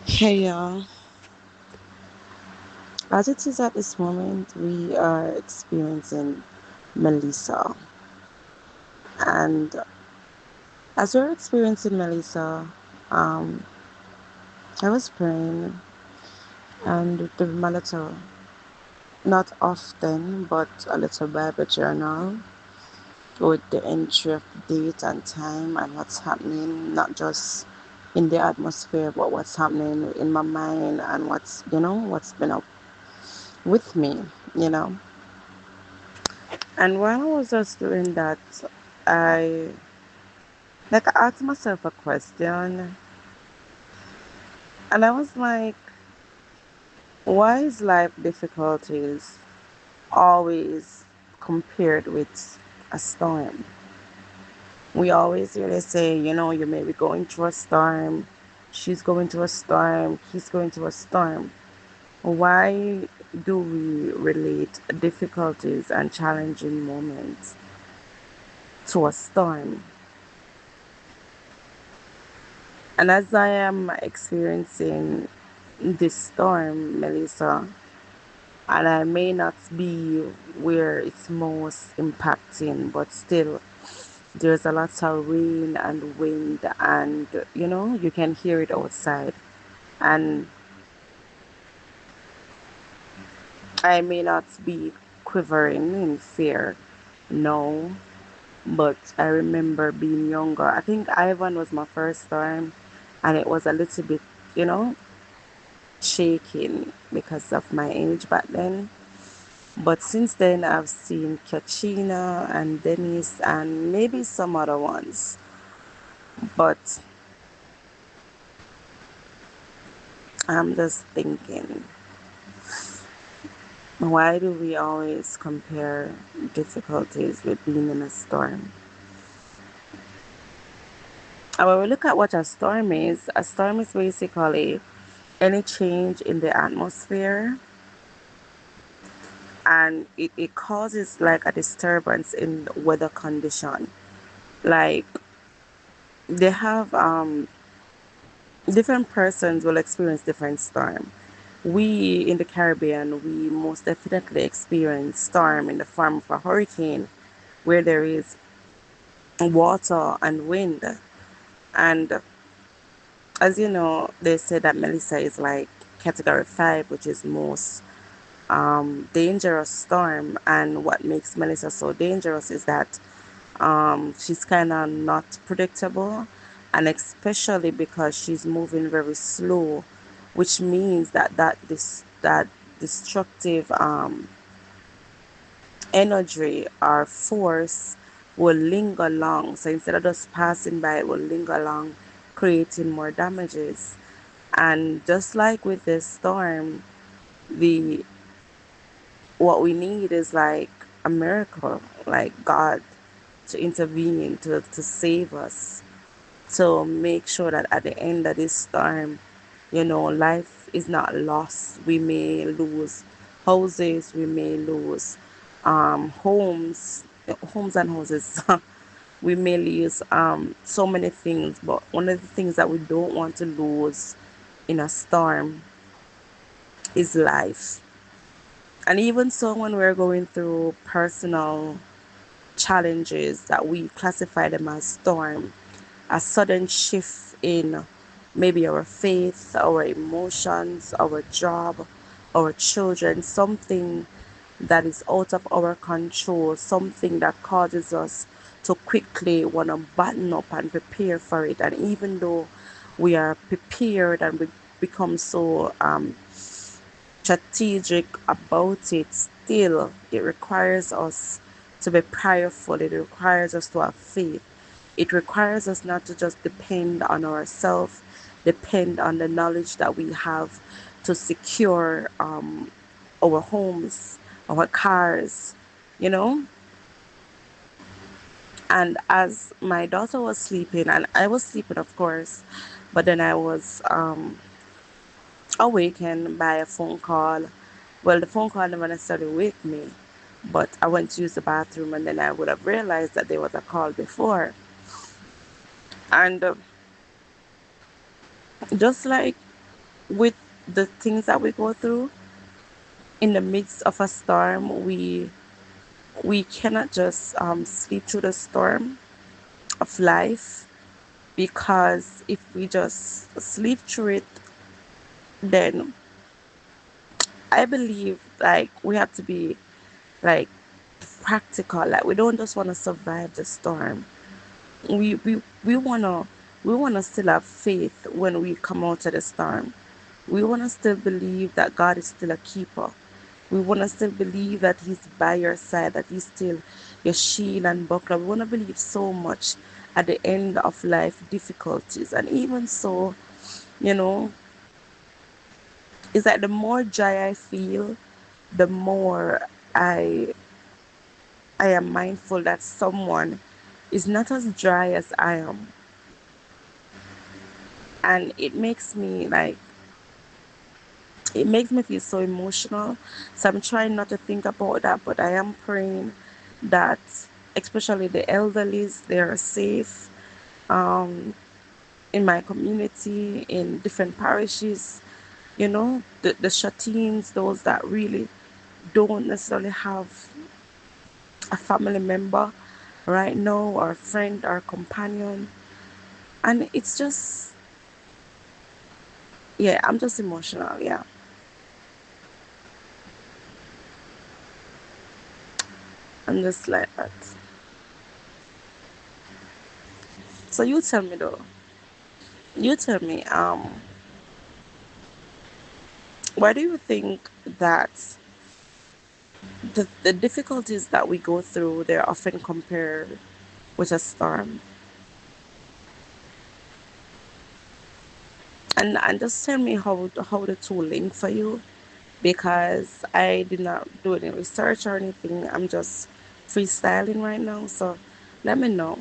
Hey y'all, as it is at this moment, we are experiencing Melissa. And as we're experiencing Melissa, um, I was praying and doing my little, not often, but a little Bible journal with the entry of date and time and what's happening, not just in the atmosphere, but what's happening in my mind and what's been up with me, you know. And while I was just doing that, I I asked myself a question, and I was like, why is life difficulties always compared with a storm? We always hear they say, you may be going through a storm, she's going through a storm, he's going through a storm. Why do we relate difficulties and challenging moments to a storm? And as I am experiencing this storm, Melissa, and I may not be where it's most impacting, but still, there's a lot of rain and wind, and you can hear it outside. And I may not be quivering in fear, no, but I remember being younger. I think Ivan was my first storm, and it was a little bit, you know, shaking because of my age back then. But since then, I've seen Katrina and Dennis and maybe some other ones. But I'm just thinking, why do we always compare difficulties with being in a storm? And when we look at what a storm is basically any change in the atmosphere, and it causes like a disturbance in weather condition. Like they have different persons will experience different storm. We in the Caribbean, we most definitely experience storm in the form of a hurricane where there is water and wind. And as you know, they say that Melissa is like category 5, which is most dangerous storm. And what makes Melissa so dangerous is that she's kind of not predictable, and especially because she's moving very slow, which means that destructive energy or force will linger long. So instead of just passing by, it will linger long, creating more damages. And just like with this storm, the what we need is like a miracle, like God to intervene to save us, to make sure that at the end of this storm, life is not lost. We may lose houses, we may lose homes and houses. We may lose so many things, but one of the things that we don't want to lose in a storm is life. And even so, when we're going through personal challenges that we classify them as storm, a sudden shift in maybe our faith, our emotions, our job, our children, something that is out of our control, something that causes us to quickly want to button up and prepare for it. And even though we are prepared and we become so strategic about it, still it requires us to be prayerful. It requires us to have faith. It requires us not to just depend on ourselves, depend on the knowledge that we have to secure our homes, our cars, you know. And as my daughter was sleeping, and I was sleeping, of course, but then I was awakened by a phone call. Well, the phone call never necessarily wake me, but I went to use the bathroom, and then I would have realized that there was a call before. And just like with the things that we go through in the midst of a storm, we cannot just sleep through the storm of life, because if we just sleep through it, then I believe like we have to be like practical. Like we don't just want to survive the storm. We wanna still have faith when we come out of the storm. We wanna still believe that God is still a keeper. We wanna still believe that He's by your side, that He's still your shield and buckler. We wanna believe so much at the end of life difficulties. And even so, you know, it's like the more joy I feel, the more I I am mindful that someone is not as dry as I am. And it makes me feel so emotional. So I'm trying not to think about that, but I am praying that especially the elderlies, they are safe um in my community, in different parishes, the shut-ins, those that really don't necessarily have a family member right now, or a friend or companion. And it's just, yeah, I'm just emotional. Yeah, I'm just like that. So you tell me though, you tell me, why do you think that the difficulties that we go through, they're often compared with a storm? And just tell me how the two link for you, because I did not do any research or anything. I'm just freestyling right now. So let me know.